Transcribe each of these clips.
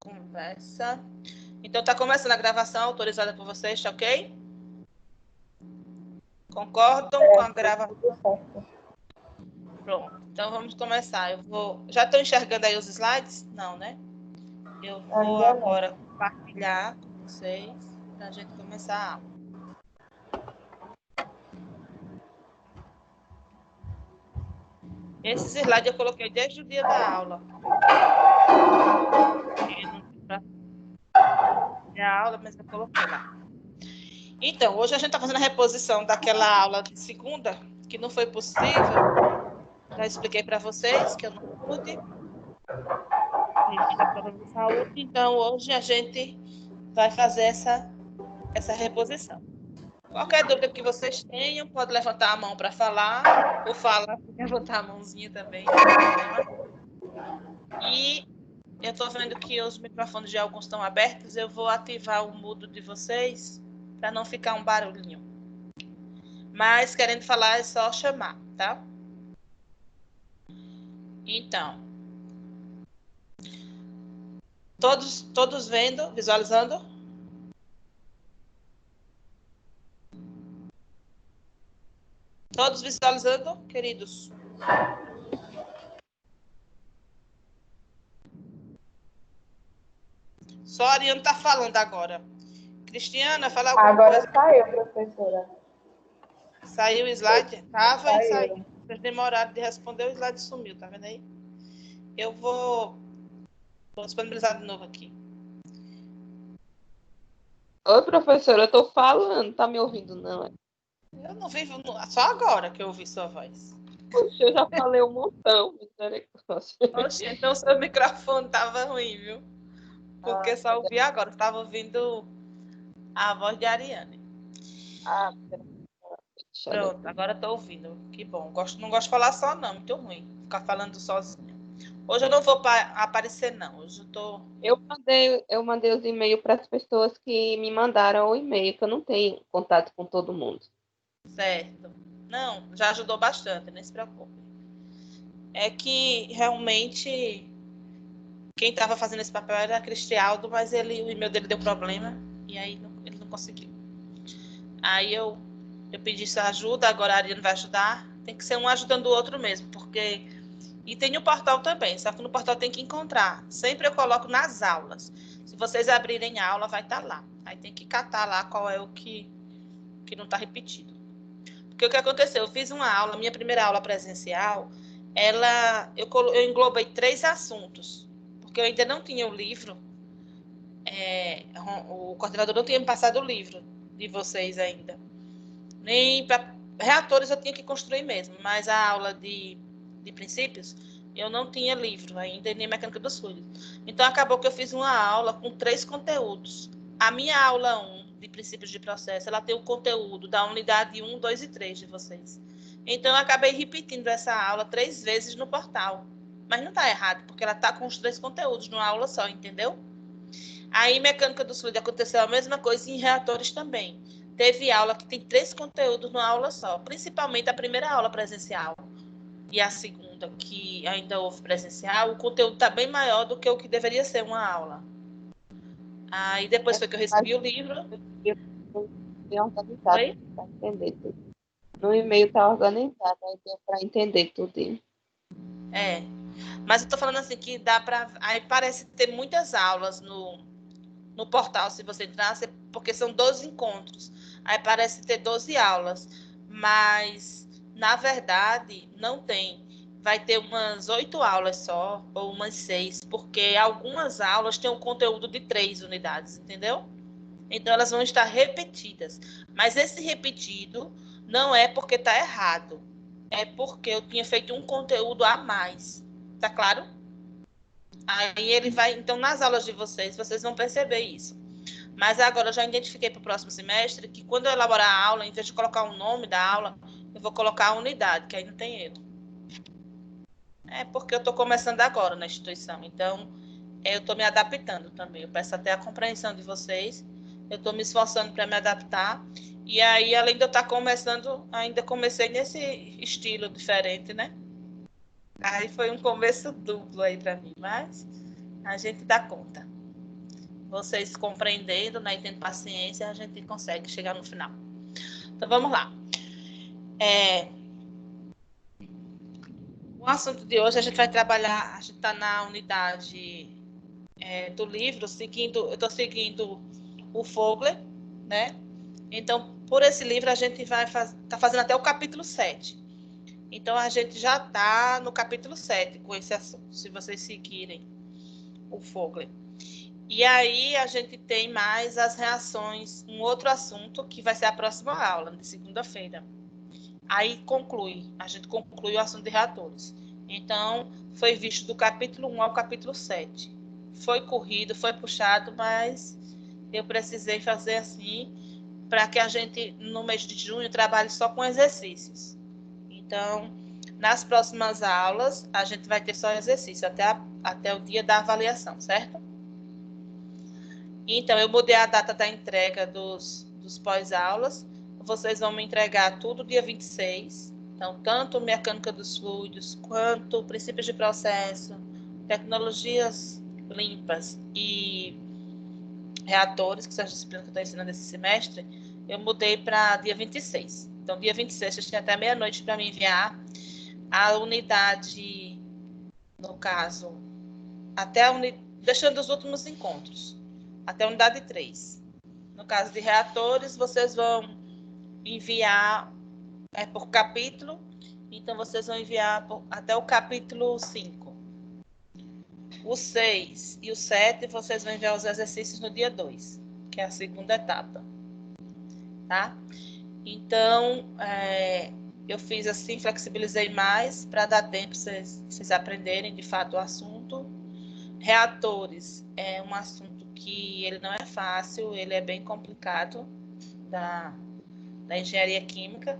Conversa. Então, tá começando a gravação autorizada por vocês, tá ok? Concordam com a gravação? Pronto. Então, vamos começar. Já estou enxergando aí os slides? Não, né? Eu vou agora compartilhar com vocês para a gente começar a aula. Esses slides eu coloquei desde o dia da aula. A aula, mas eu coloquei lá. Então, hoje a gente está fazendo a reposição daquela aula de segunda, que não foi possível. Já expliquei para vocês que eu não pude. Devido à prova de saúde. Então, hoje a gente vai fazer essa reposição. Qualquer dúvida que vocês tenham, pode levantar a mão para falar, ou falar, levantar a mãozinha também. E eu estou vendo que os microfones de alguns estão abertos, eu vou ativar o mudo de vocês para não ficar um barulhinho. Mas querendo falar é só chamar, tá? Então, todos vendo, visualizando? Todos visualizando, queridos? Só a Ariane está falando agora. Cristiana, fala alguma coisa. Agora saiu, professora. Saiu o slide? Tava e saiu. Vocês demoraram de responder, o slide sumiu, tá vendo aí? Eu vou disponibilizar de novo aqui. Oi, professora, eu tô falando, tá me ouvindo, não? Eu não vi, só agora que eu ouvi sua voz. Poxa, eu já falei um montão, misericórdia. Oxe, então seu microfone tava ruim, viu? Porque só ouvi agora, estava ouvindo a voz de Ariane. Pronto, agora estou ouvindo. Que bom. Não gosto de falar só, não. Muito ruim. Ficar falando sozinha. Hoje eu não vou aparecer, não. Hoje eu tô... Eu mandei os e-mails para as pessoas que me mandaram o e-mail, que eu não tenho contato com todo mundo. Certo. Não, já ajudou bastante, nem se preocupe. É que realmente quem estava fazendo esse papel era Cristialdo, mas o e-mail dele deu problema e aí ele não conseguiu. Aí eu pedi essa ajuda, agora a Ariane vai ajudar. Tem que ser um ajudando o outro mesmo, porque... E tem o portal também, só que no portal tem que encontrar. Sempre eu coloco nas aulas. Se vocês abrirem a aula, vai estar lá. Aí tem que catar lá qual é o que não está repetido. Porque o que aconteceu? Eu fiz uma aula, minha primeira aula presencial, eu englobei 3 assuntos, porque eu ainda não tinha o livro, o coordenador não tinha me passado o livro de vocês ainda. Nem para reatores eu tinha que construir mesmo, mas a aula de princípios, eu não tinha livro ainda, nem mecânica dos fluidos. Então, acabou que eu fiz uma aula com 3 conteúdos. A minha aula 1, de princípios de processo, ela tem o conteúdo da unidade 1, 2 e 3 de vocês. Então, eu acabei repetindo essa aula 3 vezes no portal. Mas não está errado, porque ela está com os 3 conteúdos numa aula só, entendeu? Aí, mecânica dos fluidos aconteceu a mesma coisa e em reatores também. Teve aula que tem 3 conteúdos numa aula só, principalmente a primeira aula presencial. E a segunda, que ainda houve presencial, o conteúdo está bem maior do que o que deveria ser uma aula. Aí depois foi que eu recebi o livro. Organizado para entender tudo. No e-mail está organizado, aí deu para entender tudo. Mas eu estou falando assim que dá para... Aí parece ter muitas aulas no portal, se você entrar, porque são 12 encontros. Aí parece ter 12 aulas, mas na verdade não tem. Vai ter umas 8 aulas só, ou umas 6, porque algumas aulas têm um conteúdo de 3 unidades, entendeu? Então elas vão estar repetidas. Mas esse repetido não é porque está errado, é porque eu tinha feito um conteúdo a mais. Tá claro? Aí ele vai... Então, nas aulas de vocês vão perceber isso. Mas agora eu já identifiquei para o próximo semestre que quando eu elaborar a aula, em vez de colocar o nome da aula, eu vou colocar a unidade, que aí não tem erro. É porque eu estou começando agora na instituição, então eu estou me adaptando também. Eu peço até a compreensão de vocês. Eu estou me esforçando para me adaptar. E aí, além de eu estar começando, ainda comecei nesse estilo diferente, né? Aí foi um começo duplo aí para mim, mas a gente dá conta. vocês compreendendo, né, e tendo paciência, a gente consegue chegar no final. Então, vamos lá. O assunto de hoje, a gente vai trabalhar, a gente está na unidade do livro, eu estou seguindo o Vogler, né? Então, por esse livro, a gente vai tá fazendo até o capítulo 7. Então, a gente já está no capítulo 7 com esse assunto, se vocês seguirem o Vogler. E aí, a gente tem mais as reações, um outro assunto que vai ser a próxima aula, de segunda-feira. Aí a gente conclui o assunto de reatores. Então, foi visto do capítulo 1 ao capítulo 7. Foi corrido, foi puxado, mas eu precisei fazer assim para que a gente, no mês de junho, trabalhe só com exercícios. Então, nas próximas aulas, a gente vai ter só exercício até o dia da avaliação, certo? Então, eu mudei a data da entrega dos pós-aulas. Vocês vão me entregar tudo dia 26. Então, tanto mecânica dos fluidos, quanto princípios de processo, tecnologias limpas e reatores, que são as disciplinas que eu estou ensinando esse semestre, eu mudei para dia 26. Então, dia 26, vocês têm até meia-noite para me enviar a unidade, no caso, deixando os últimos encontros, até a unidade 3. No caso de reatores, vocês vão enviar por capítulo, então vocês vão enviar até o capítulo 5. O 6 e o 7, vocês vão enviar os exercícios no dia 2, que é a segunda etapa. Tá? Então, eu fiz assim, flexibilizei mais para dar tempo para vocês aprenderem de fato o assunto. Reatores é um assunto que ele não é fácil, ele é bem complicado da engenharia química.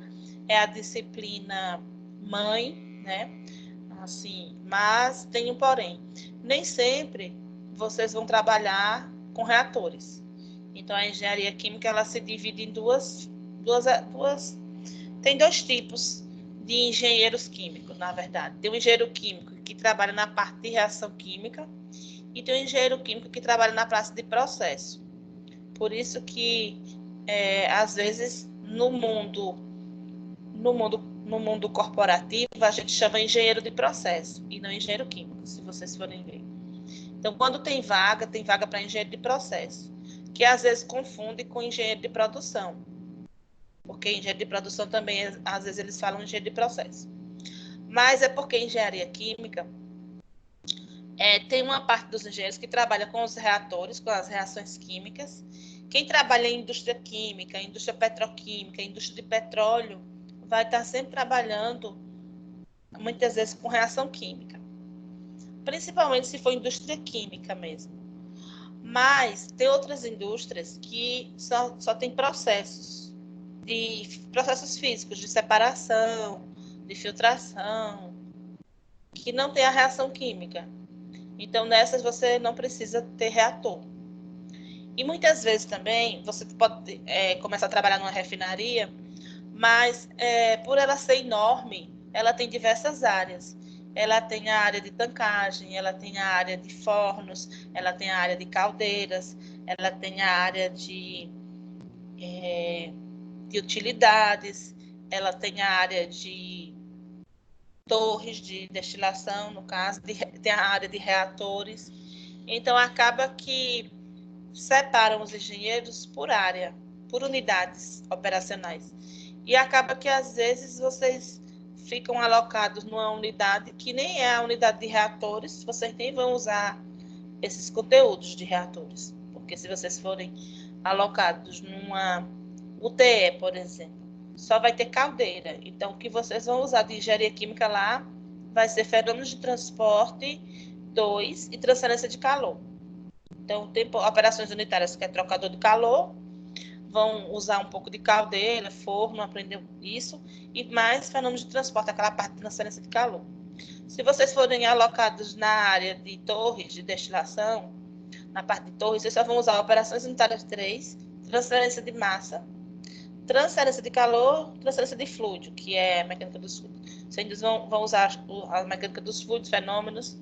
É a disciplina mãe, né? Assim, mas tem um porém. Nem sempre vocês vão trabalhar com reatores. Então, a engenharia química, ela se divide em tem dois tipos de engenheiros químicos, na verdade. Tem um engenheiro químico que trabalha na parte de reação química e tem um engenheiro químico que trabalha na parte de processo. Por isso que, às vezes, no mundo corporativo, a gente chama engenheiro de processo e não engenheiro químico, se vocês forem ver. Então, quando tem vaga para engenheiro de processo, que às vezes confunde com engenheiro de produção, porque engenheiro de produção também, às vezes, eles falam engenheiro de processo. Mas é porque engenharia química tem uma parte dos engenheiros que trabalha com os reatores, com as reações químicas. Quem trabalha em indústria química, indústria petroquímica, indústria de petróleo, vai estar sempre trabalhando, muitas vezes, com reação química. Principalmente se for indústria química mesmo. Mas tem outras indústrias que só tem processos físicos, de separação, de filtração, que não tem a reação química. Então, nessas você não precisa ter reator. E muitas vezes também você pode começar a trabalhar numa refinaria, mas por ela ser enorme, ela tem diversas áreas. Ela tem a área de tancagem, ela tem a área de fornos, ela tem a área de caldeiras, ela tem a área de utilidades, ela tem a área de torres de destilação, no caso, tem a área de reatores. Então, acaba que separam os engenheiros por área, por unidades operacionais. E acaba que, às vezes, vocês ficam alocados numa unidade que nem é a unidade de reatores, vocês nem vão usar esses conteúdos de reatores. Porque se vocês forem alocados numa UTE, por exemplo, só vai ter caldeira. Então, o que vocês vão usar de engenharia química lá vai ser fenômenos de transporte 2 e transferência de calor. Então, tem operações unitárias que é trocador de calor, vão usar um pouco de caldeira, forno, aprender isso, e mais fenômenos de transporte, aquela parte de transferência de calor. Se vocês forem alocados na área de torres de destilação, na parte de torres, vocês só vão usar operações unitárias 3, transferência de massa, transferência de calor, transferência de fluido, que é a mecânica dos fluidos. Vocês vão usar a mecânica dos fluidos, fenômenos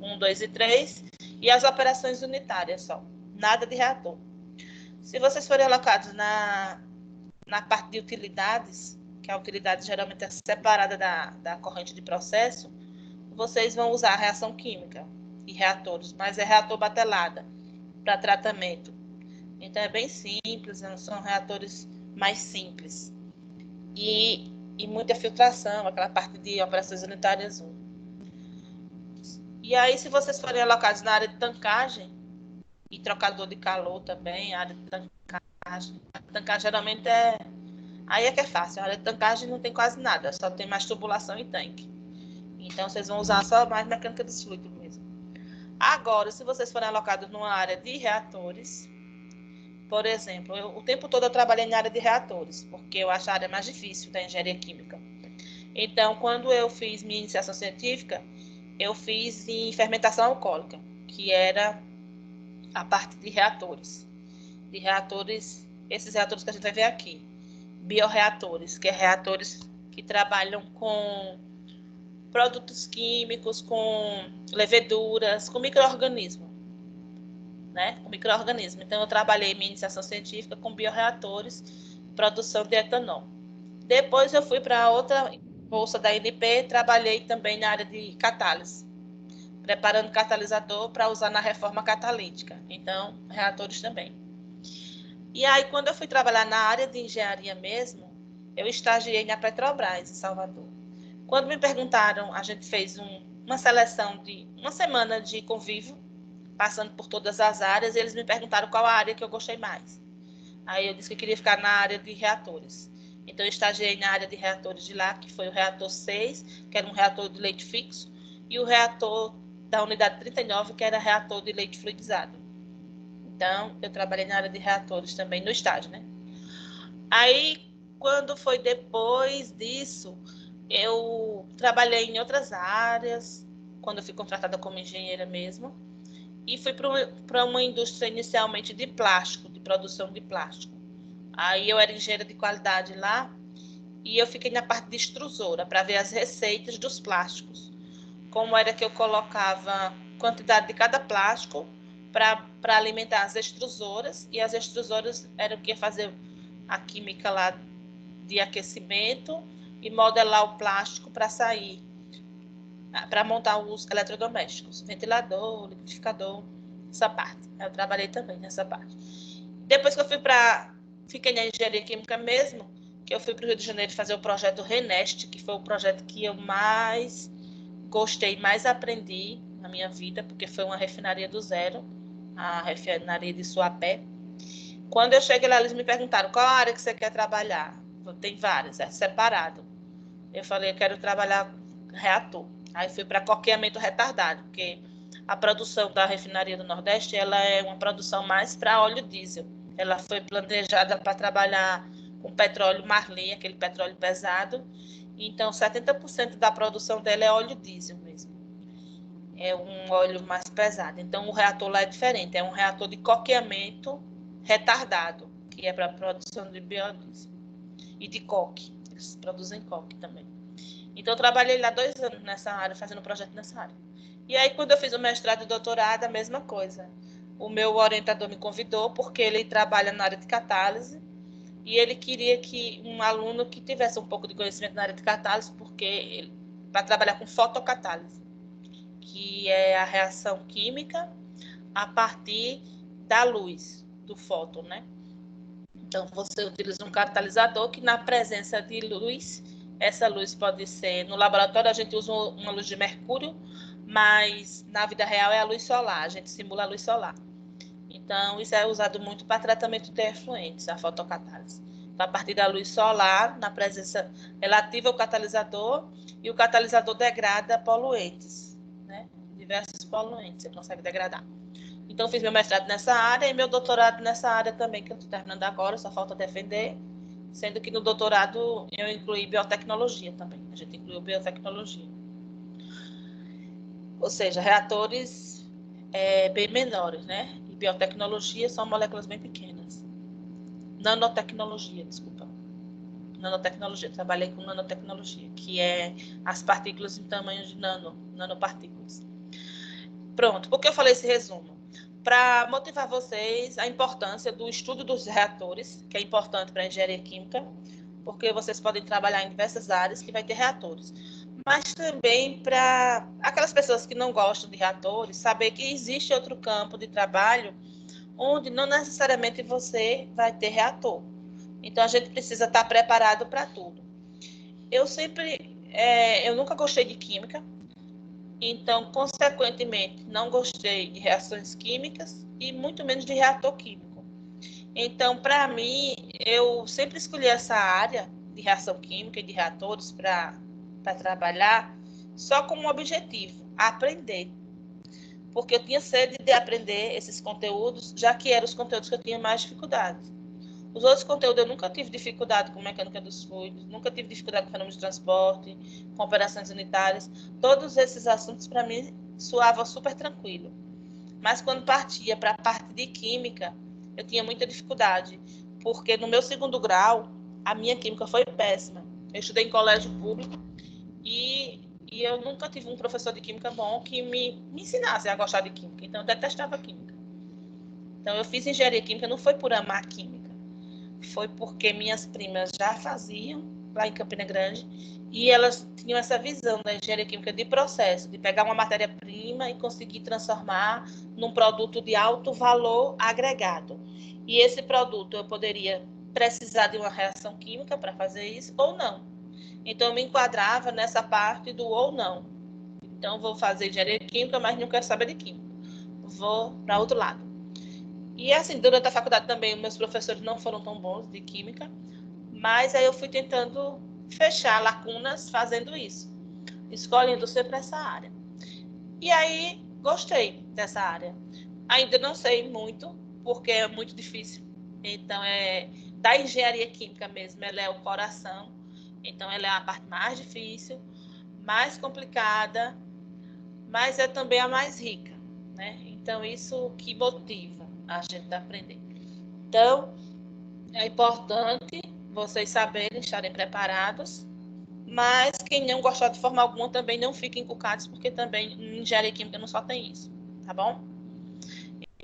1, 2 e 3, e as operações unitárias só. nada de reator. Se vocês forem alocados na parte de utilidades, que a utilidade geralmente é separada da corrente de processo, vocês vão usar reação química e reatores, mas é reator batelada para tratamento. Então é bem simples, são reatores mais simples. E muita filtração, aquela parte de operações unitárias 1. E aí, se vocês forem alocados na área de tancagem e trocador de calor também, a área de tancagem. A tancagem geralmente aí é que é fácil. A área de tancagem não tem quase nada, só tem mais tubulação e tanque. Então, vocês vão usar só mais mecânica dos fluidos mesmo. Agora, se vocês forem alocados numa área de reatores, por exemplo, o tempo todo eu trabalhei na área de reatores, porque eu acho a área mais difícil da engenharia química. Então, quando eu fiz minha iniciação científica, eu fiz em fermentação alcoólica, que era a parte de reatores. De reatores, esses reatores que a gente vai ver aqui. Bioreatores, que é reatores que trabalham com produtos químicos, com leveduras, com micro-organismos, né? Com micro-organismos. Então, eu trabalhei minha iniciação científica com bioreatores, produção de etanol. Depois, eu fui para outra bolsa da ANP, trabalhei também na área de catálise, preparando catalisador para usar na reforma catalítica. Então, reatores também. E aí, quando eu fui trabalhar na área de engenharia mesmo, eu estagiei na Petrobras, em Salvador. Quando me perguntaram, a gente fez uma seleção de uma semana de convívio, passando por todas as áreas, e eles me perguntaram qual a área que eu gostei mais. Aí eu disse que eu queria ficar na área de reatores. Então, eu estagiei na área de reatores de lá, que foi o reator 6, que era um reator de leite fixo, e o reator da unidade 39, que era reator de leite fluidizado. Então, eu trabalhei na área de reatores também, no estágio, né? Aí, quando foi depois disso, eu trabalhei em outras áreas, quando eu fui contratada como engenheira mesmo, e fui para uma indústria inicialmente de plástico, de produção de plástico. Aí eu era engenheira de qualidade lá, e eu fiquei na parte de extrusora, para ver as receitas dos plásticos. Como era que eu colocava quantidade de cada plástico para alimentar as extrusoras, e as extrusoras eram o que ia fazer a química lá de aquecimento e modelar o plástico para sair, para montar os eletrodomésticos, ventilador, liquidificador, essa parte. Eu trabalhei também nessa parte. Depois que eu fiquei na engenharia química mesmo, que eu fui para o Rio de Janeiro fazer o projeto Renest, que foi o projeto que eu mais gostei, mais aprendi na minha vida, porque foi uma refinaria do zero, a refinaria de Suapé. Quando eu cheguei lá, eles me perguntaram qual área que você quer trabalhar. Tem várias, é separado. Eu falei, eu quero trabalhar com reator. Aí fui para coqueamento retardado, porque a produção da refinaria do Nordeste, ela é uma produção mais para óleo diesel. Ela foi planejada para trabalhar com petróleo Marlim, aquele petróleo pesado. Então, 70% da produção dela é óleo diesel mesmo. É um óleo mais pesado. Então, o reator lá é diferente. É um reator de coqueamento retardado, que é para a produção de biodiesel. E de coque. Eles produzem coque também. Então, eu trabalhei lá 2 anos nessa área, fazendo um projeto nessa área. E aí, quando eu fiz o mestrado e doutorado, a mesma coisa. O meu orientador me convidou, porque ele trabalha na área de catálise, e ele queria que um aluno que tivesse um pouco de conhecimento na área de catálise, porque para trabalhar com fotocatálise, que é a reação química a partir da luz, do fóton, né? Então, você utiliza um catalisador que, na presença de luz, essa luz pode ser... No laboratório, a gente usa uma luz de mercúrio, mas na vida real é a luz solar, a gente simula a luz solar. Então, isso é usado muito para tratamento de efluentes, a fotocatálise. Então, a partir da luz solar, na presença relativa ao catalisador, e o catalisador degrada poluentes, né? Diversos poluentes, você consegue degradar. Então, fiz meu mestrado nessa área e meu doutorado nessa área também, que eu estou terminando agora, só falta defender, sendo que no doutorado eu incluí biotecnologia também. A gente incluiu biotecnologia. Ou seja, reatores bem menores, né? E biotecnologia são moléculas bem pequenas. Nanotecnologia, desculpa. Nanotecnologia, trabalhei com nanotecnologia, que é as partículas em tamanho de nanopartículas. Pronto, por que eu falei esse resumo? para motivar vocês a importância do estudo dos reatores, que é importante para a engenharia química, porque vocês podem trabalhar em diversas áreas que vai ter reatores. Mas também para aquelas pessoas que não gostam de reatores, saber que existe outro campo de trabalho onde não necessariamente você vai ter reator. Então, a gente precisa estar preparado para tudo. Eu nunca gostei de química, então, consequentemente, não gostei de reações químicas e muito menos de reator químico. Então, para mim, eu sempre escolhi essa área de reação química e de reatores para trabalhar só com um objetivo, aprender. Porque eu tinha sede de aprender esses conteúdos, já que eram os conteúdos que eu tinha mais dificuldade. Os outros conteúdos eu nunca tive dificuldade com mecânica dos fluidos, nunca tive dificuldade com fenômenos de transporte, com operações unitárias. Todos esses assuntos, para mim, soavam super tranquilo. Mas quando partia para a parte de química, eu tinha muita dificuldade, porque no meu segundo grau, a minha química foi péssima. Eu estudei em colégio público e eu nunca tive um professor de química bom que me ensinasse a gostar de química. Então, eu detestava química. Então, eu fiz engenharia química, não foi por amar química. Foi porque minhas primas já faziam lá em Campina Grande e elas tinham essa visão da engenharia química de processo, de pegar uma matéria-prima e conseguir transformar num produto de alto valor agregado. E esse produto eu poderia precisar de uma reação química para fazer isso ou não. Então, eu me enquadrava nessa parte do ou não. Então, vou fazer engenharia química, mas não quero saber de química. Vou para outro lado. E assim, durante a faculdade também, meus professores não foram tão bons de química, mas aí eu fui tentando fechar lacunas fazendo isso, escolhendo sempre essa área. E aí, gostei dessa área. Ainda não sei muito, porque é muito difícil. Então, da engenharia química mesmo, ela é o coração. Então, ela é a parte mais difícil, mais complicada, mas é também a mais rica, né? Então, isso que motiva a gente a aprender. Então, é importante vocês saberem, estarem preparados, mas quem não gostar de forma alguma também não fiquem encucados, porque também em engenharia química não só tem isso, tá bom?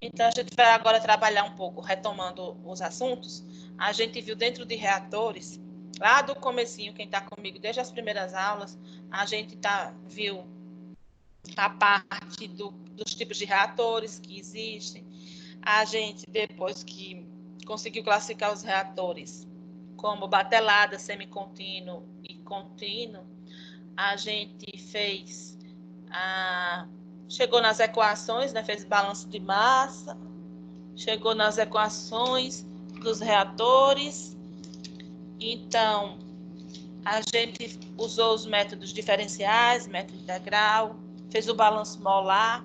Então, a gente vai agora trabalhar um pouco, retomando os assuntos. A gente viu dentro de reatores, lá do comecinho, quem está comigo desde as primeiras aulas, a gente viu a parte dos tipos de reatores que existem. A gente, depois que conseguiu classificar os reatores como batelada, semicontínuo e contínuo, a gente chegou nas equações, né, fez balanço de massa, chegou nas equações dos reatores. Então, a gente usou os métodos diferenciais, método integral, fez o balanço molar.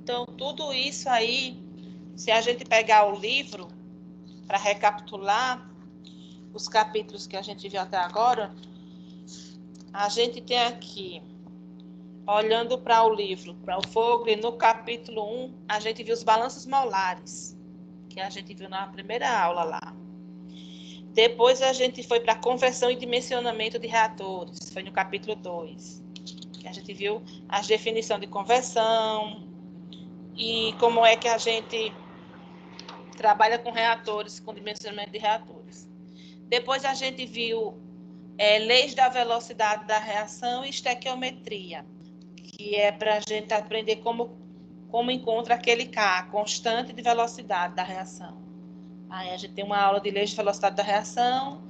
Então, tudo isso aí, se a gente pegar o livro para recapitular os capítulos que a gente viu até agora, a gente tem aqui, olhando para o livro, para o Fogler, no capítulo 1, a gente viu os balanços molares, que a gente viu na primeira aula lá. Depois a gente foi para conversão e dimensionamento de reatores, foi no capítulo 2, que a gente viu as definições de conversão e como é que a gente trabalha com reatores, com dimensionamento de reatores. Depois a gente viu leis da velocidade da reação e estequiometria, que é para a gente aprender como encontra aquele K, constante de velocidade da reação. Aí a gente tem uma aula de leis de velocidade da reação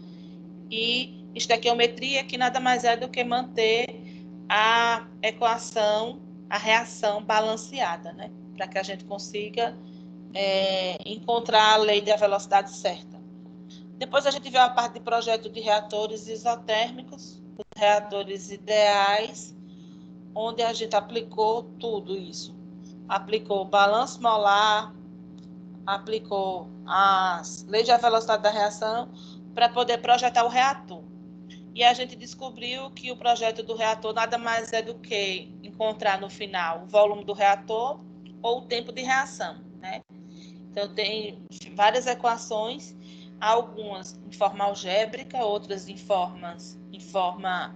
e estequiometria, que nada mais é do que manter a equação, a reação balanceada, né? Para que a gente consiga encontrar a lei da velocidade certa. Depois a gente viu a parte de projeto de reatores isotérmicos, os reatores ideais, onde a gente aplicou tudo isso. Aplicou o balanço molar, aplicou as leis da velocidade da reação para poder projetar o reator. E a gente descobriu que o projeto do reator nada mais é do que encontrar no final o volume do reator ou o tempo de reação, né? Então, tem várias equações, algumas em forma algébrica, outras em forma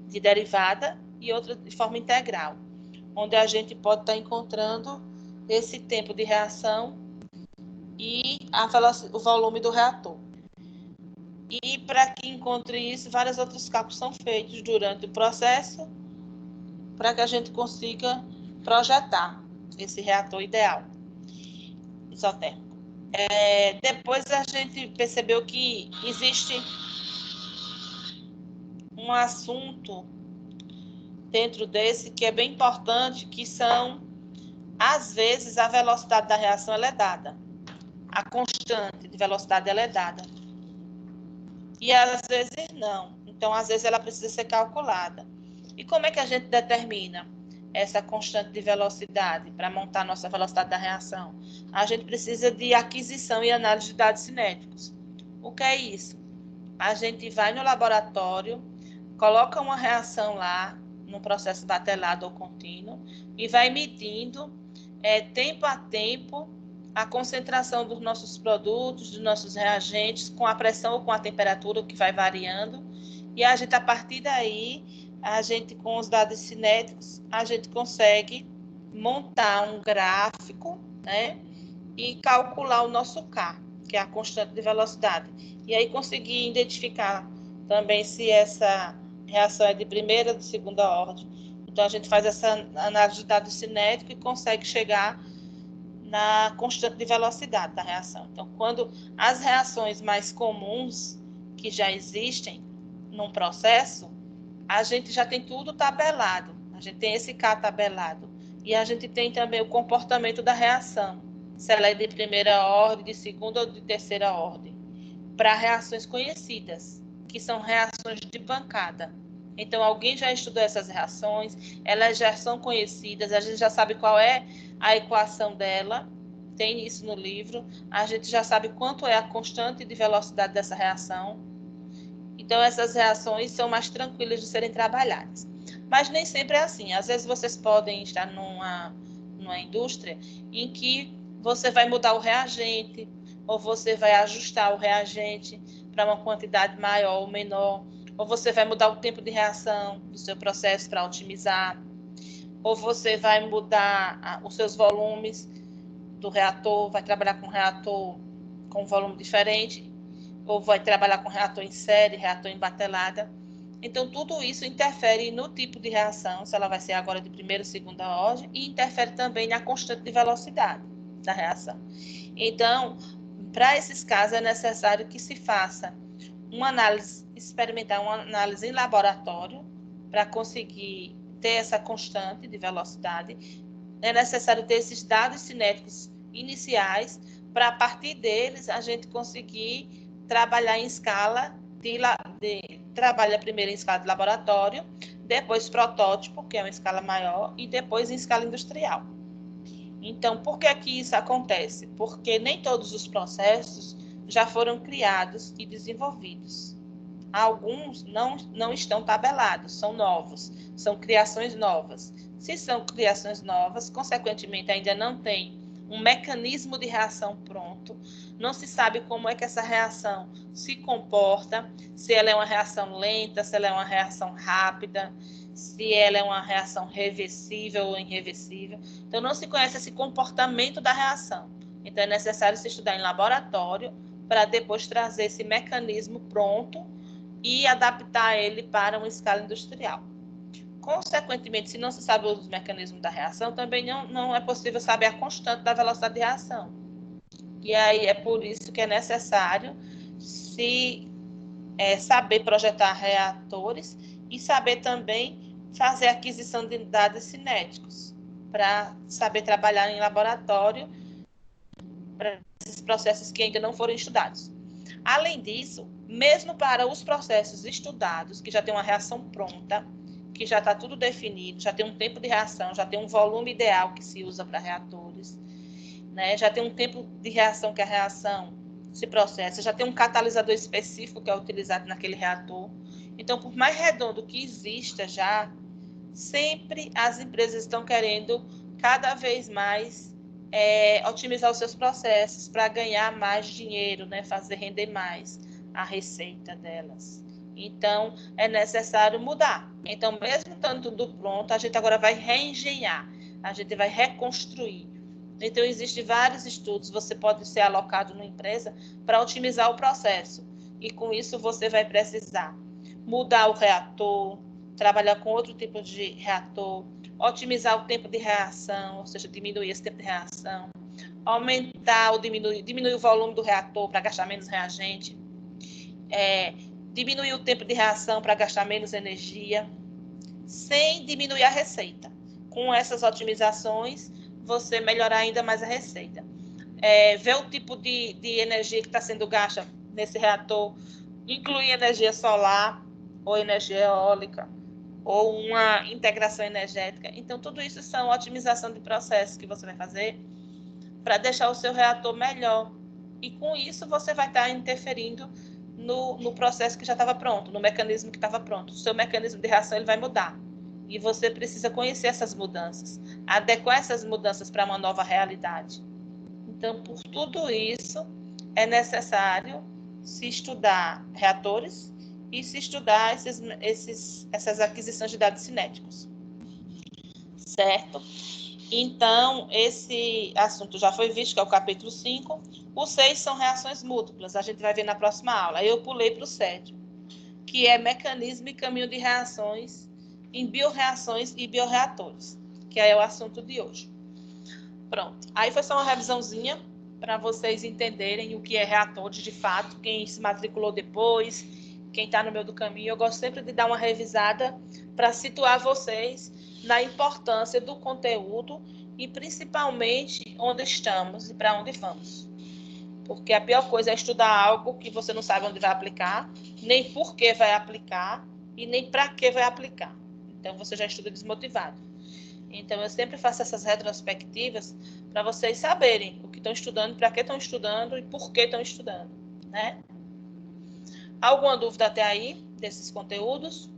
de derivada e outras de forma integral, onde a gente pode estar encontrando esse tempo de reação e o volume do reator. E para que encontre isso, vários outros cálculos são feitos durante o processo para que a gente consiga projetar esse reator ideal isotérmico. Depois a gente percebeu que existe um assunto dentro desse que é bem importante, que são, às vezes, a velocidade da reação ela é dada. A constante de velocidade ela é dada. E às vezes não. Então, às vezes, ela precisa ser calculada. E como é que a gente determina essa constante de velocidade para montar a nossa velocidade da reação? A gente precisa de aquisição e análise de dados cinéticos. O que é isso? A gente vai no laboratório, coloca uma reação lá, num processo batelado ou contínuo, e vai medindo, tempo a tempo, a concentração dos nossos produtos, dos nossos reagentes, com a pressão ou com a temperatura, que vai variando. E a gente, a partir daí, com os dados cinéticos, a gente consegue montar um gráfico, né? E calcular o nosso K, que é a constante de velocidade. E aí conseguir identificar também se essa reação é de primeira ou de segunda ordem. Então, a gente faz essa análise de dados cinéticos e consegue chegar na constante de velocidade da reação. Então, quando as reações mais comuns que já existem num processo, a gente já tem tudo tabelado. A gente tem esse K tabelado. E a gente tem também o comportamento da reação, se ela é de primeira ordem, de segunda ou de terceira ordem, para reações conhecidas, que são reações de bancada. Então, alguém já estudou essas reações, elas já são conhecidas, a gente já sabe qual é a equação dela, tem isso no livro, a gente já sabe quanto é a constante de velocidade dessa reação. Então, essas reações são mais tranquilas de serem trabalhadas. Mas nem sempre é assim. Às vezes, vocês podem estar numa indústria em que você vai mudar o reagente, ou você vai ajustar o reagente para uma quantidade maior ou menor, ou você vai mudar o tempo de reação do seu processo para otimizar, ou você vai mudar os seus volumes do reator, vai trabalhar com reator com volume diferente, ou vai trabalhar com reator em série, reator em batelada. Então, tudo isso interfere no tipo de reação, se ela vai ser agora de primeira ou segunda ordem, e interfere também na constante de velocidade da reação. Então, para esses casos, é necessário que se faça uma análise experimental, uma análise em laboratório, para conseguir ter essa constante de velocidade. É necessário ter esses dados cinéticos iniciais, para a partir deles a gente conseguir trabalhar em escala trabalha primeiro em escala de laboratório, depois protótipo, que é uma escala maior, e depois em escala industrial. Então, por que isso acontece? Porque nem todos os processos já foram criados e desenvolvidos. Alguns não estão tabelados, são novos, são criações novas. Se são criações novas, consequentemente, ainda não tem um mecanismo de reação pronto, não se sabe como é que essa reação se comporta, se ela é uma reação lenta, se ela é uma reação rápida, se ela é uma reação reversível ou irreversível. Então, não se conhece esse comportamento da reação. Então, é necessário se estudar em laboratório para depois trazer esse mecanismo pronto e adaptar ele para uma escala industrial. Consequentemente, se não se sabe os mecanismos da reação, também não é possível saber a constante da velocidade de reação. E aí é por isso que é necessário saber projetar reatores e saber também fazer aquisição de dados cinéticos para saber trabalhar em laboratório para esses processos que ainda não foram estudados. Além disso, mesmo para os processos estudados, que já tem uma reação pronta, que já está tudo definido, já tem um tempo de reação, já tem um volume ideal que se usa para reatores, né? Já tem um tempo de reação que a reação se processa, já tem um catalisador específico que é utilizado naquele reator. Então, por mais redondo que exista já, sempre as empresas estão querendo cada vez mais otimizar os seus processos para ganhar mais dinheiro, né? Fazer render mais a receita delas. Então, é necessário mudar. Então, mesmo estando tudo pronto, a gente agora vai reengenhar, a gente vai reconstruir. Então, existem vários estudos, você pode ser alocado numa empresa para otimizar o processo. E com isso você vai precisar mudar o reator, trabalhar com outro tipo de reator, otimizar o tempo de reação, ou seja, diminuir esse tempo de reação, aumentar ou diminuir o volume do reator para gastar menos reagente, diminuir o tempo de reação para gastar menos energia, sem diminuir a receita. Com essas otimizações, você melhorar ainda mais a receita. Ver o tipo de energia que está sendo gasta nesse reator, incluir energia solar ou energia eólica, ou uma integração energética. Então, tudo isso são otimização de processos que você vai fazer para deixar o seu reator melhor. E com isso, você vai estar interferindo no processo que já estava pronto, no mecanismo que estava pronto. O seu mecanismo de reação ele vai mudar. E você precisa conhecer essas mudanças, adequar essas mudanças para uma nova realidade. Então, por tudo isso, é necessário se estudar reatores e se estudar essas aquisições de dados cinéticos. Certo? Então, esse assunto já foi visto, que é o capítulo 5. O 6 são reações múltiplas, a gente vai ver na próxima aula. Aí eu pulei para o 7, que é mecanismo e caminho de reações em bioreações e bioreatores, que é o assunto de hoje. Pronto. Aí foi só uma revisãozinha para vocês entenderem o que é reatores de fato, quem se matriculou depois, quem está no meio do caminho. Eu gosto sempre de dar uma revisada para situar vocês na importância do conteúdo e principalmente onde estamos e para onde vamos. Porque a pior coisa é estudar algo que você não sabe onde vai aplicar, nem por que vai aplicar e nem para que vai aplicar. Então, você já estuda desmotivado. Então, eu sempre faço essas retrospectivas para vocês saberem o que estão estudando, para que estão estudando e por que estão estudando, né? Alguma dúvida até aí desses conteúdos?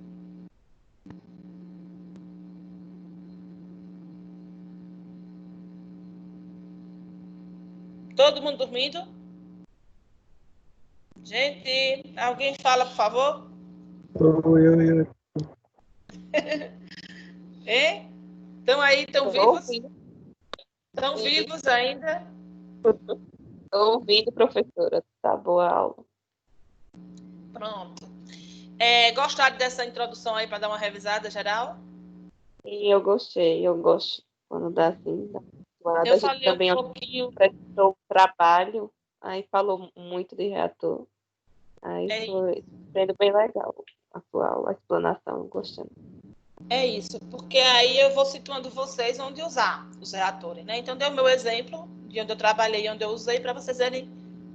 Todo mundo dormindo? Gente, alguém fala, por favor? Oi. Hein? Estão aí, estão vivos? Estão vivos ainda? Estou ouvindo, professora. Tá boa a aula. Pronto. Gostaram dessa introdução aí para dar uma revisada geral? E eu gostei, eu gosto quando dá assim. Eu A gente falei também um pouquinho. prestou trabalho, aí falou muito de reator. Aí foi sendo bem legal a sua aula, a explanação, gostando. É isso, porque aí eu vou situando vocês onde usar os reatores, né? Então, dei o meu exemplo de onde eu trabalhei, onde eu usei, para vocês verem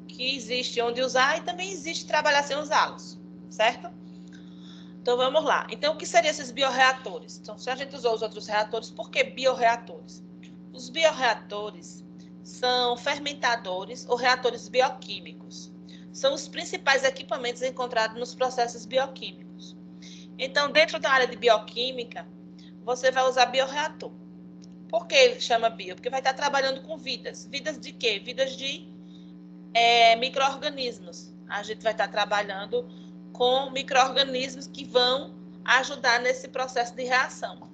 que existe onde usar e também existe trabalhar sem usá-los, certo? Então, vamos lá. Então, o que seriam esses bioreatores? Então, se a gente usou os outros reatores, por que bioreatores? Os bioreatores são fermentadores ou reatores bioquímicos. São os principais equipamentos encontrados nos processos bioquímicos. Então, dentro da área de bioquímica, você vai usar bioreator. Por que ele chama bio? Porque vai estar trabalhando com vidas. Vidas de quê? Vidas de micro-organismos. A gente vai estar trabalhando com micro-organismos que vão ajudar nesse processo de reação.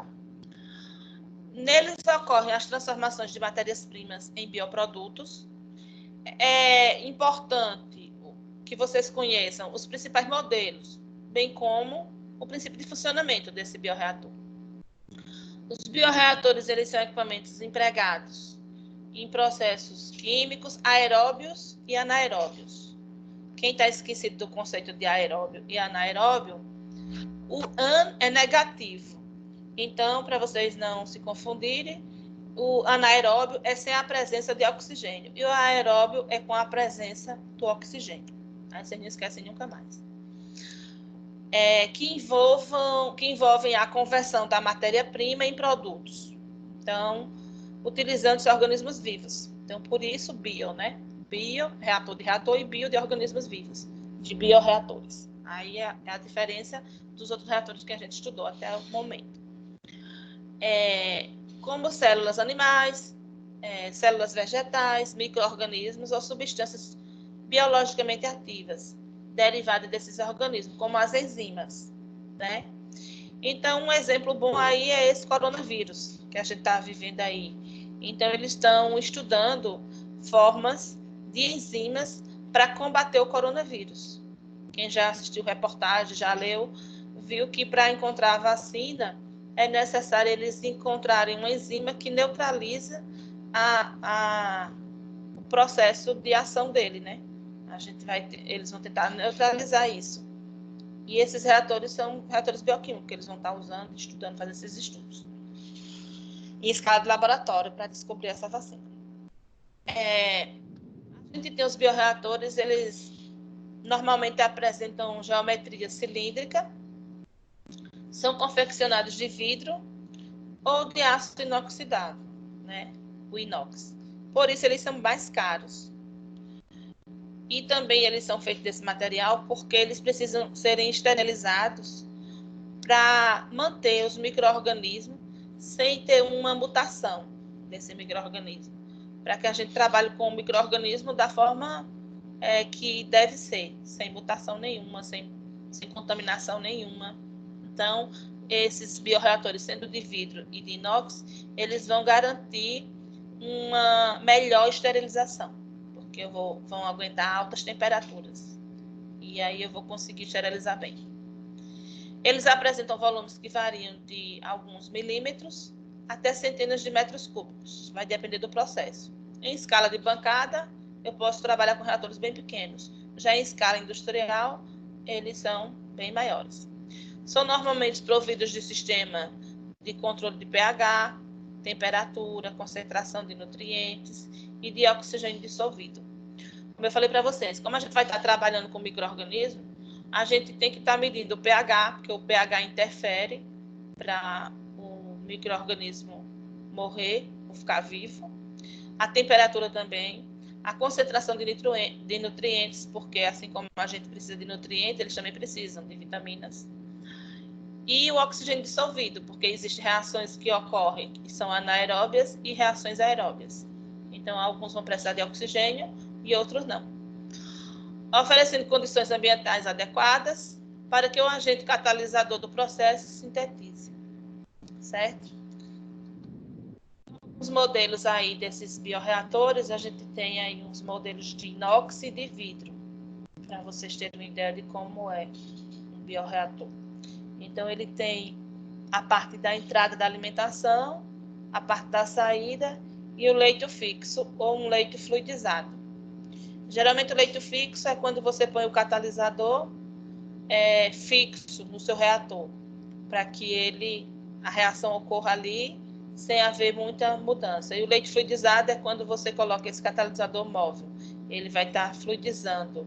Neles ocorrem as transformações de matérias-primas em bioprodutos. É importante que vocês conheçam os principais modelos, bem como o princípio de funcionamento desse bioreator. Os bioreatores, eles são equipamentos empregados em processos químicos aeróbios e anaeróbios. Quem está esquecido do conceito de aeróbio e anaeróbio, o an é negativo. Então, para vocês não se confundirem, o anaeróbio é sem a presença de oxigênio e o aeróbio é com a presença do oxigênio. Aí vocês não esquecem nunca mais. Que envolvem a conversão da matéria-prima em produtos. Então, utilizando os organismos vivos. Então, por isso, bio, né? Bio, reator de reator, e bio de organismos vivos, de bioreatores. Aí é a diferença dos outros reatores que a gente estudou até o momento. Como células animais, células vegetais, micro-organismos ou substâncias biologicamente ativas, derivadas desses organismos, como as enzimas, né? Então, um exemplo bom aí é esse coronavírus que a gente está vivendo aí. Então, eles estão estudando formas de enzimas para combater o coronavírus. Quem já assistiu reportagem, já leu, viu que para encontrar a vacina é necessário eles encontrarem uma enzima que neutraliza o processo de ação dele, né? Eles vão tentar neutralizar isso. E esses reatores são reatores bioquímicos que eles vão estar usando, estudando, fazendo esses estudos em escala de laboratório para descobrir essa vacina. A gente tem os bioreatores, eles normalmente apresentam geometria cilíndrica, são confeccionados de vidro ou de aço inoxidado, né? O inox. Por isso, eles são mais caros. E também eles são feitos desse material porque eles precisam serem esterilizados para manter os micro-organismos sem ter uma mutação desse micro-organismo. Para que a gente trabalhe com o micro-organismo da forma que deve ser, sem mutação nenhuma, sem contaminação nenhuma. Então, esses bioreatores, sendo de vidro e de inox, eles vão garantir uma melhor esterilização, porque vão aguentar altas temperaturas. E aí eu vou conseguir esterilizar bem. Eles apresentam volumes que variam de alguns milímetros até centenas de metros cúbicos. Vai depender do processo. Em escala de bancada, eu posso trabalhar com reatores bem pequenos. Já em escala industrial, eles são bem maiores. São normalmente providos de sistema de controle de pH, temperatura, concentração de nutrientes e de oxigênio dissolvido. Como eu falei para vocês, como a gente vai estar trabalhando com micro-organismo, a gente tem que estar medindo o pH, porque o pH interfere para o micro-organismo morrer ou ficar vivo. A temperatura também, a concentração de nutrientes, porque assim como a gente precisa de nutrientes, eles também precisam de vitaminas. E o oxigênio dissolvido, porque existem reações que ocorrem que são anaeróbias e reações aeróbias. Então, alguns vão precisar de oxigênio e outros não. Oferecendo condições ambientais adequadas para que o agente catalisador do processo sintetize. Certo? Os modelos aí desses bioreatores, a gente tem aí uns modelos de inox e de vidro, para vocês terem uma ideia de como é um bioreator. Então, ele tem a parte da entrada da alimentação, a parte da saída e o leito fixo ou um leito fluidizado. Geralmente, o leito fixo é quando você põe o catalisador fixo no seu reator, para que a reação ocorra ali sem haver muita mudança. E o leito fluidizado é quando você coloca esse catalisador móvel. Ele vai estar fluidizando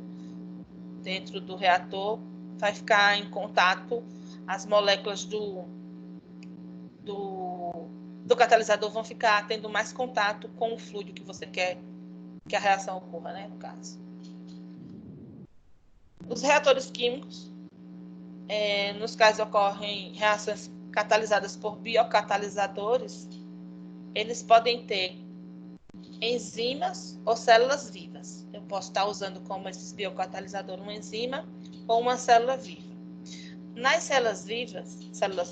dentro do reator, vai ficar em contato, as moléculas do catalisador vão ficar tendo mais contato com o fluido que você quer que a reação ocorra, né, no caso. Os reatores químicos, nos quais ocorrem reações catalisadas por biocatalisadores, eles podem ter enzimas ou células vivas. Eu posso estar usando como esses biocatalisadores uma enzima ou uma célula viva. Nas células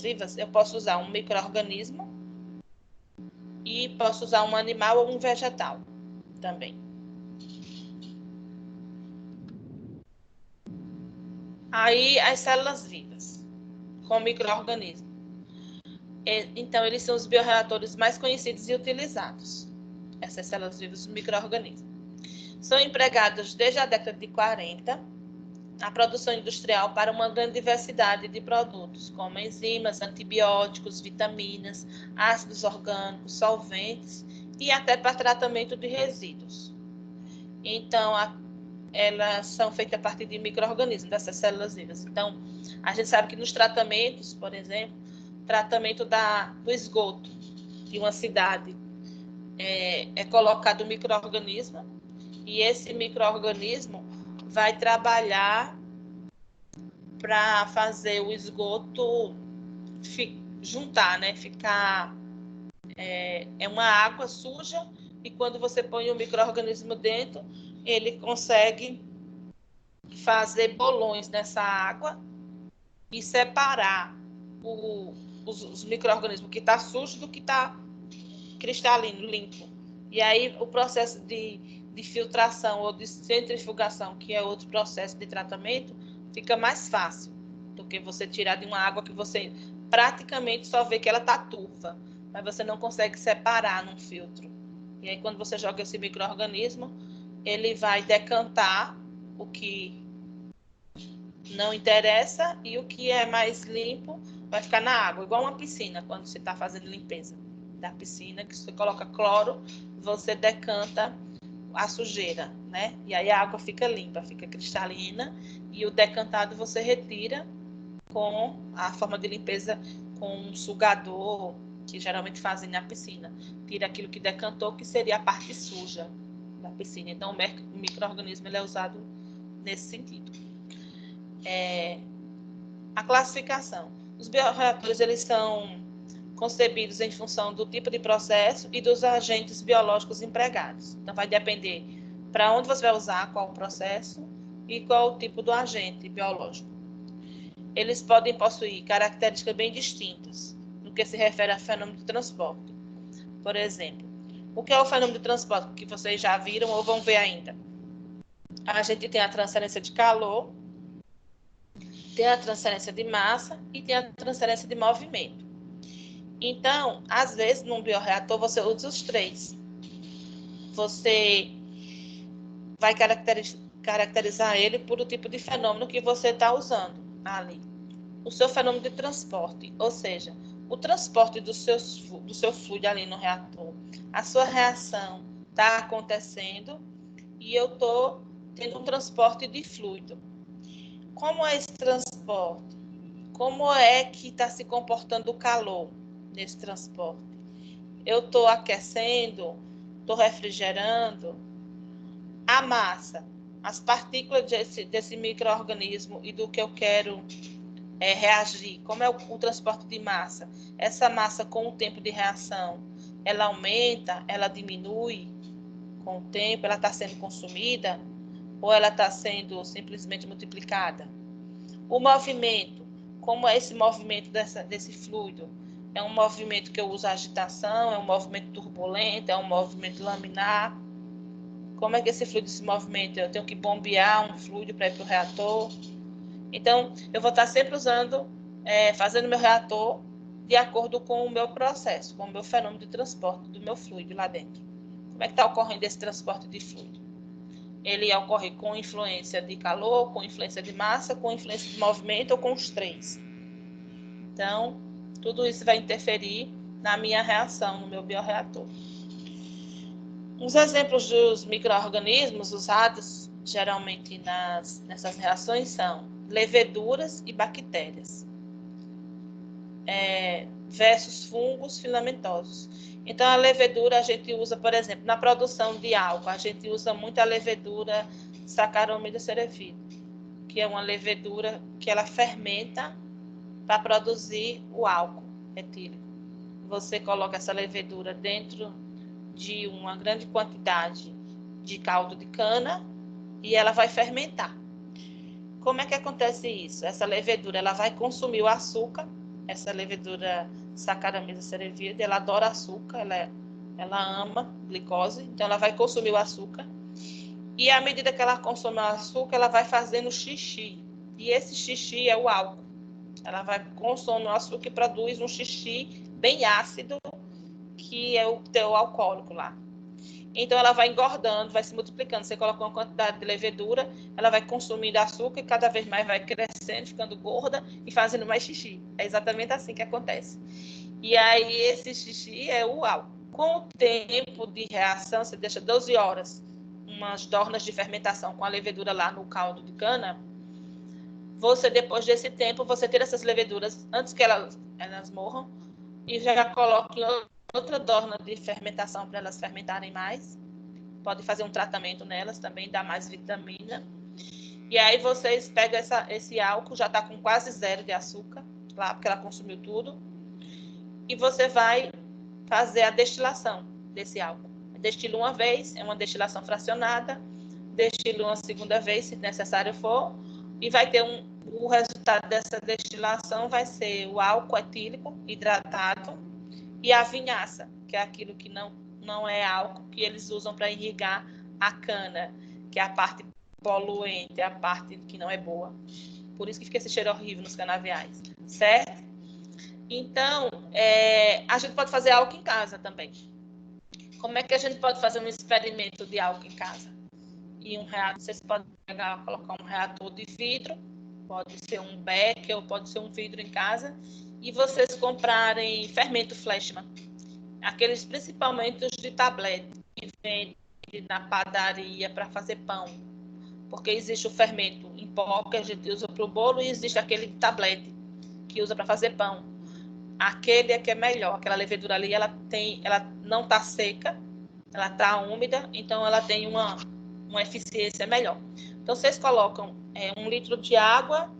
vivas, eu posso usar um micro-organismo e posso usar um animal ou um vegetal também. Aí, as células vivas, com micro-organismo. Então, eles são os bioreatores mais conhecidos e utilizados. Essas células vivas, os micro-organismos. São empregados desde a década de 40 na produção industrial para uma grande diversidade de produtos, como enzimas, antibióticos, vitaminas, ácidos orgânicos, solventes e até para tratamento de resíduos. Então, elas são feitas a partir de micro-organismos, dessas células vivas. Então, a gente sabe que nos tratamentos, por exemplo, tratamento do esgoto de uma cidade, é colocado um micro-organismo e esse micro-organismo vai trabalhar para fazer o esgoto juntar, né? Ficar uma água suja e quando você põe o micro-organismo dentro, ele consegue fazer bolões nessa água e separar os micro-organismos que está sujo do que está cristalino, limpo. E aí o processo de filtração ou de centrifugação, que é outro processo de tratamento, fica mais fácil do que você tirar de uma água que você praticamente só vê que ela está turva, mas você não consegue separar num filtro. E aí quando você joga esse micro-organismo, ele vai decantar o que não interessa e o que é mais limpo vai ficar na água, igual uma piscina, quando você está fazendo limpeza da piscina, que você coloca cloro, você decanta a sujeira, né? E aí a água fica limpa, fica cristalina, e o decantado você retira com a forma de limpeza com um sugador, que geralmente fazem na piscina. Tira aquilo que decantou, que seria a parte suja da piscina. Então o micro-organismo ele é usado nesse sentido. A classificação. Os bioreatores eles são concebidos em função do tipo de processo e dos agentes biológicos empregados. Então, vai depender para onde você vai usar, qual o processo e qual o tipo do agente biológico. Eles podem possuir características bem distintas no que se refere a fenômeno de transporte. Por exemplo, o que é o fenômeno de transporte que vocês já viram ou vão ver ainda? A gente tem a transferência de calor, tem a transferência de massa e tem a transferência de movimento. Então, às vezes, num bioreator, você usa os três. Você vai caracterizar ele por o tipo de fenômeno que você está usando ali. O seu fenômeno de transporte, ou seja, o transporte do seu fluido ali no reator. A sua reação está acontecendo e eu estou tendo um transporte de fluido. Como é esse transporte? Como é que está se comportando o calor nesse transporte? Eu estou aquecendo, estou refrigerando. A massa, as partículas desse micro-organismo e do que eu quero reagir, como é o transporte de massa. Essa massa, com o tempo de reação, ela aumenta, ela diminui com o tempo, ela está sendo consumida ou ela está sendo simplesmente multiplicada? O movimento, como é esse movimento desse fluido? É um movimento que eu uso agitação, é um movimento turbulento, é um movimento laminar? Como é que esse fluido se movimenta? Eu tenho que bombear um fluido para ir para o reator? Então, eu vou estar sempre fazendo meu reator de acordo com o meu processo, com o meu fenômeno de transporte do meu fluido lá dentro. Como é que está ocorrendo esse transporte de fluido? Ele ocorre com influência de calor, com influência de massa, com influência de movimento ou com os três. Então, tudo isso vai interferir na minha reação, no meu bioreator. Uns exemplos dos micro-organismos usados geralmente nessas reações são leveduras e bactérias, versus fungos filamentosos. Então, a levedura a gente usa, por exemplo, na produção de álcool, a gente usa muito a levedura Saccharomyces cerevisiae, que é uma levedura que ela fermenta para produzir o álcool etílico. Você coloca essa levedura dentro de uma grande quantidade de caldo de cana e ela vai fermentar. Como é que acontece isso? Essa levedura ela vai consumir o açúcar. Essa levedura Saccharomyces cerevisiae, ela adora açúcar, ela ama glicose, então ela vai consumir o açúcar. E à medida que ela consome o açúcar, ela vai fazendo xixi. E esse xixi é o álcool. Ela vai consumir o açúcar e produz um xixi bem ácido, que é o teu alcoólico lá. Então, ela vai engordando, vai se multiplicando. Você coloca uma quantidade de levedura, ela vai consumindo açúcar e cada vez mais vai crescendo, ficando gorda e fazendo mais xixi. É exatamente assim que acontece. E aí, esse xixi é o álcool. Com o tempo de reação, você deixa 12 horas, umas dornas de fermentação com a levedura lá no caldo de cana. Você, depois desse tempo, você tira essas leveduras antes que elas morram e já coloca em outra dorna de fermentação para elas fermentarem mais. Pode fazer um tratamento nelas também, dá mais vitamina. E aí vocês pegam esse álcool, já está com quase zero de açúcar, lá, porque ela consumiu tudo. E você vai fazer a destilação desse álcool. Destila uma vez, é uma destilação fracionada. Destila uma segunda vez, se necessário for. E vai ter o resultado dessa destilação vai ser o álcool etílico hidratado e a vinhaça, que é aquilo que não é álcool que eles usam para irrigar a cana, que é a parte poluente, é a parte que não é boa. Por isso que fica esse cheiro horrível nos canaviais, certo? Então, a gente pode fazer álcool em casa também. Como é que a gente pode fazer um experimento de álcool em casa? E um reator, vocês podem colocar um reator de vidro, pode ser um becker ou pode ser um vidro em casa, e vocês comprarem fermento Fleshman, aqueles principalmente os de tablete, que vende na padaria para fazer pão, porque existe o fermento em pó que a gente usa para o bolo e existe aquele de tablete que usa para fazer pão. Aquele é que é melhor, aquela levedura ali, ela não está seca, ela está úmida, então ela tem uma eficiência melhor. Então, vocês colocam 1 litro de água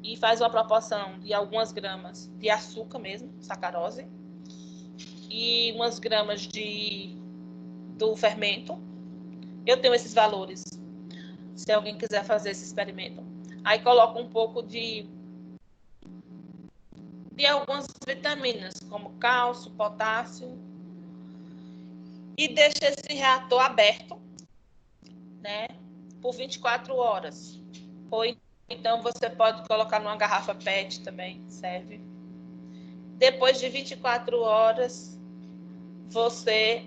e faz uma proporção de algumas gramas de açúcar mesmo, sacarose, e umas gramas do fermento. Eu tenho esses valores, se alguém quiser fazer esse experimento. Aí coloca um pouco de algumas vitaminas, como cálcio, potássio, e deixa esse reator aberto, né, por 24 horas. Ou então você pode colocar numa garrafa PET também, serve. Depois de 24 horas, você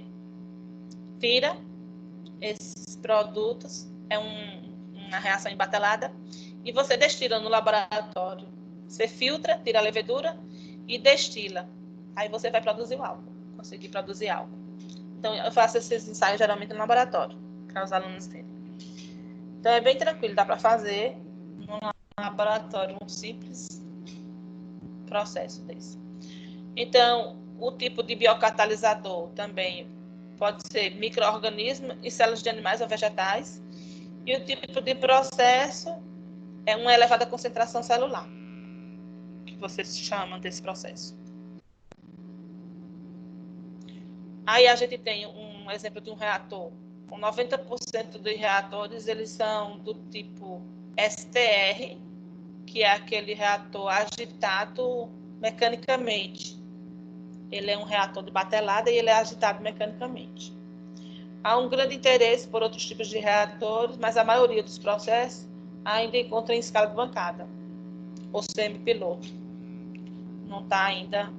tira esses produtos, é uma reação embatelada, e você destila no laboratório. Você filtra, tira a levedura e destila. Aí você vai produzir o álcool, conseguir produzir álcool. Então, eu faço esses ensaios geralmente no laboratório, para os alunos terem. Então, é bem tranquilo, dá para fazer no laboratório um simples processo desse. Então, o tipo de biocatalisador também pode ser micro-organismo e células de animais ou vegetais. E o tipo de processo é uma elevada concentração celular, que vocês chamam desse processo. Aí a gente tem um exemplo de um reator. Com 90% dos reatores, eles são do tipo STR, que é aquele reator agitado mecanicamente. Ele é um reator de batelada e ele é agitado mecanicamente. Há um grande interesse por outros tipos de reatores, mas a maioria dos processos ainda encontra em escala de bancada, ou semi-piloto. Não está ainda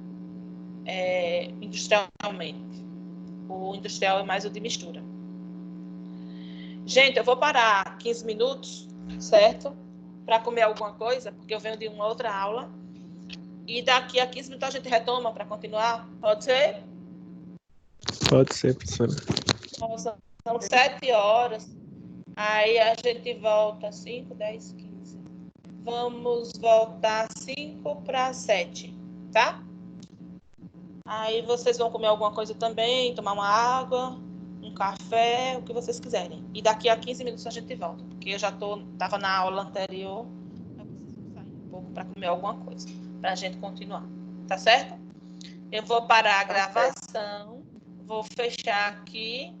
industrialmente. O industrial é mais o de mistura. Gente, eu vou parar 15 minutos, certo? Para comer alguma coisa, porque eu venho de uma outra aula. E daqui a 15 minutos a gente retoma para continuar. Pode ser? Pode ser, professora. Nossa, são 7 horas. Aí a gente volta 5, 10, 15. Vamos voltar 5 para 7, tá? Aí vocês vão comer alguma coisa também, tomar uma água, um café, o que vocês quiserem. E daqui a 15 minutos a gente volta, porque eu já estava na aula anterior, então vocês vão sair um pouco para comer alguma coisa, para a gente continuar, tá certo? Eu vou parar a gravação, vou fechar aqui.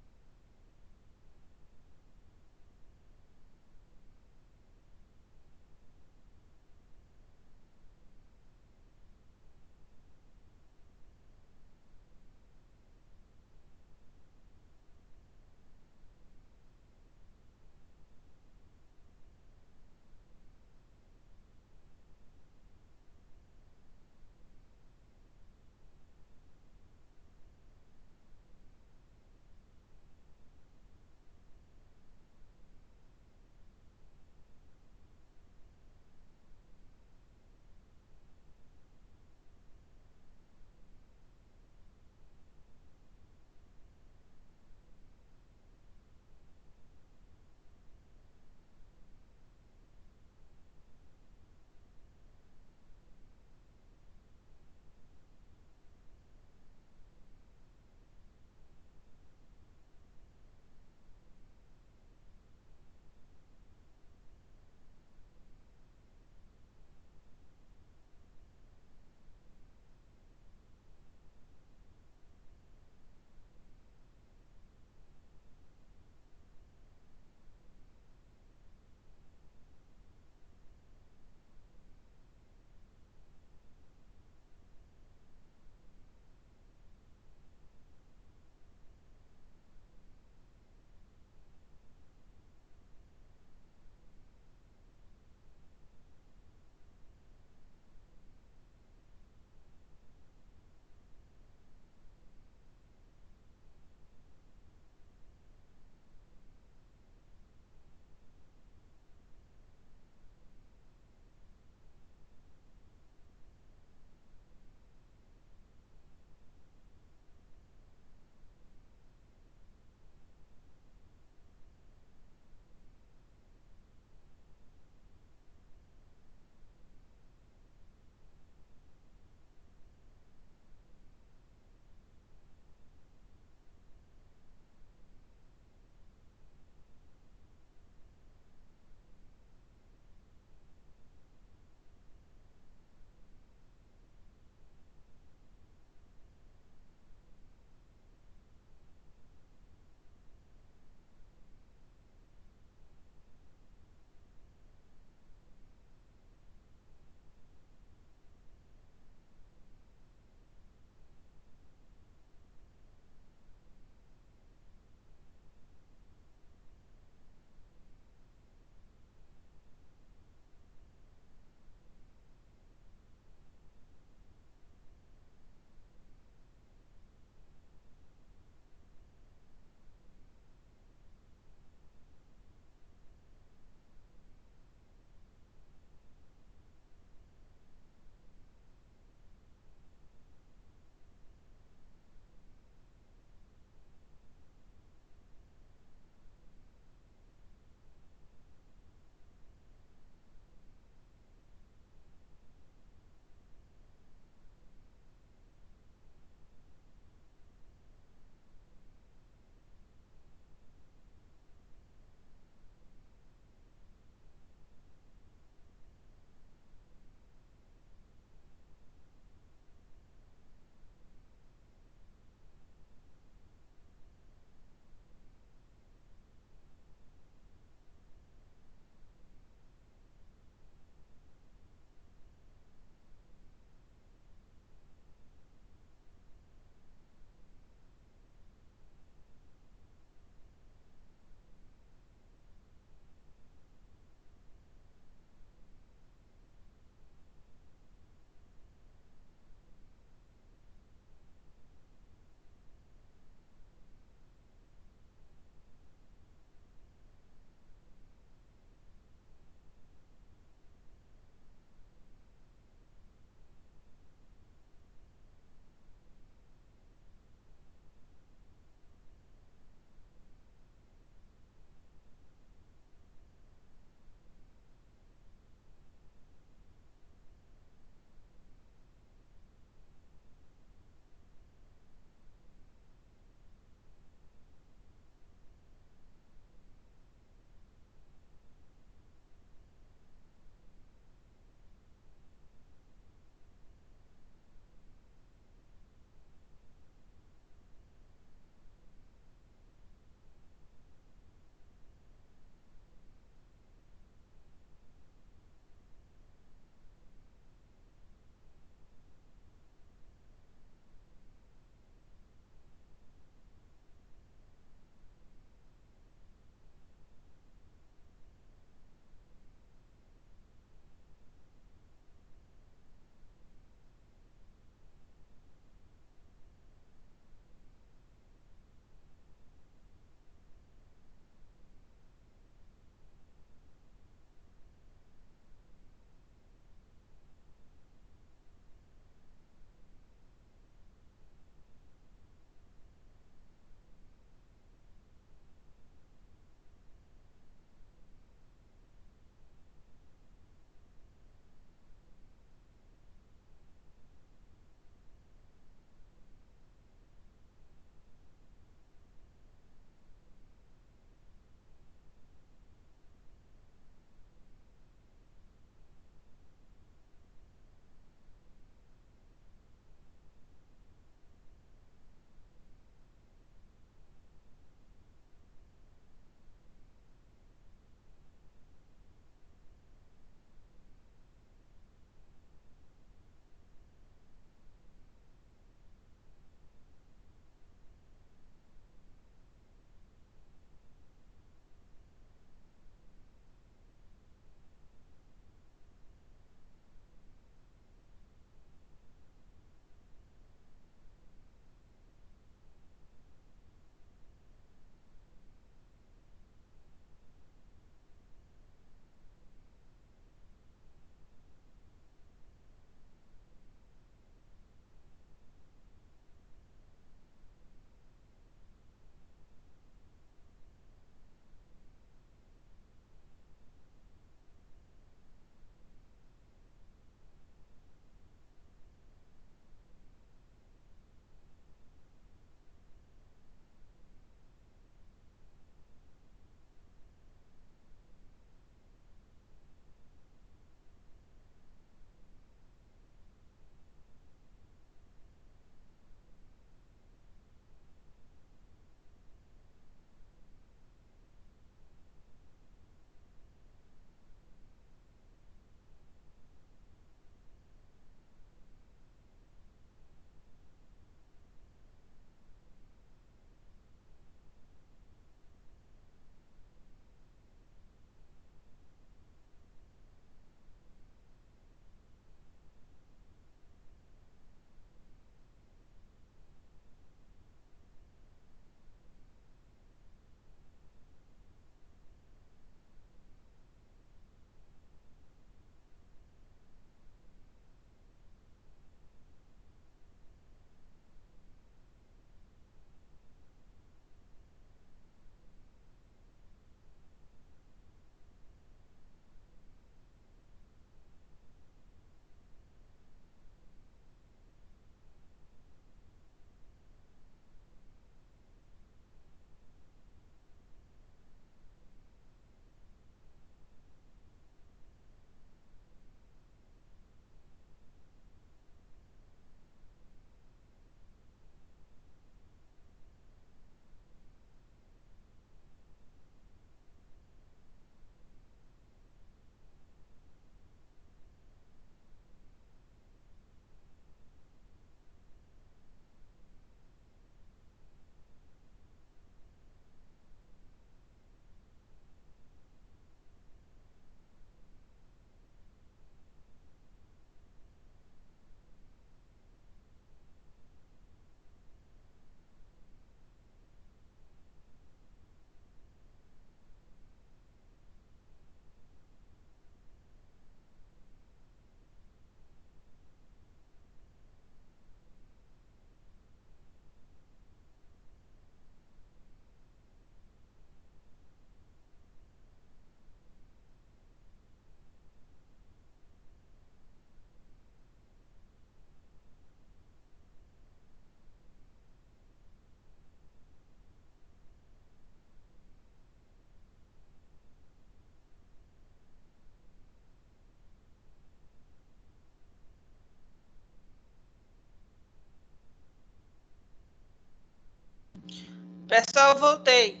Pessoal, eu voltei.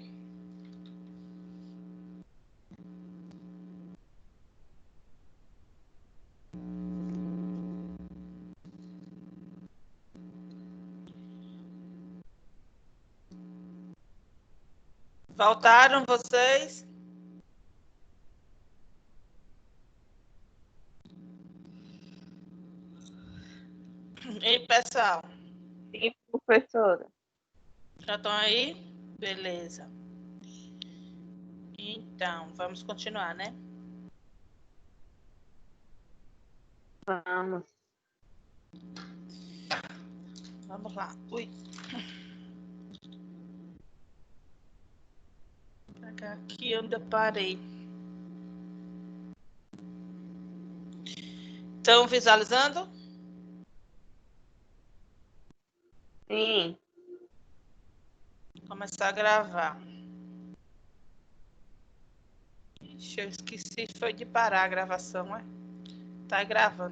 Voltaram vocês? E pessoal? Sim, professora. Já estão aí? Beleza. Então, vamos continuar, né? Vamos. Vamos lá. Ui. Pegar aqui onde eu parei. Estão visualizando? Sim. Começar a gravar. Ixi, eu esqueci, foi de parar a gravação, né? Tá gravando.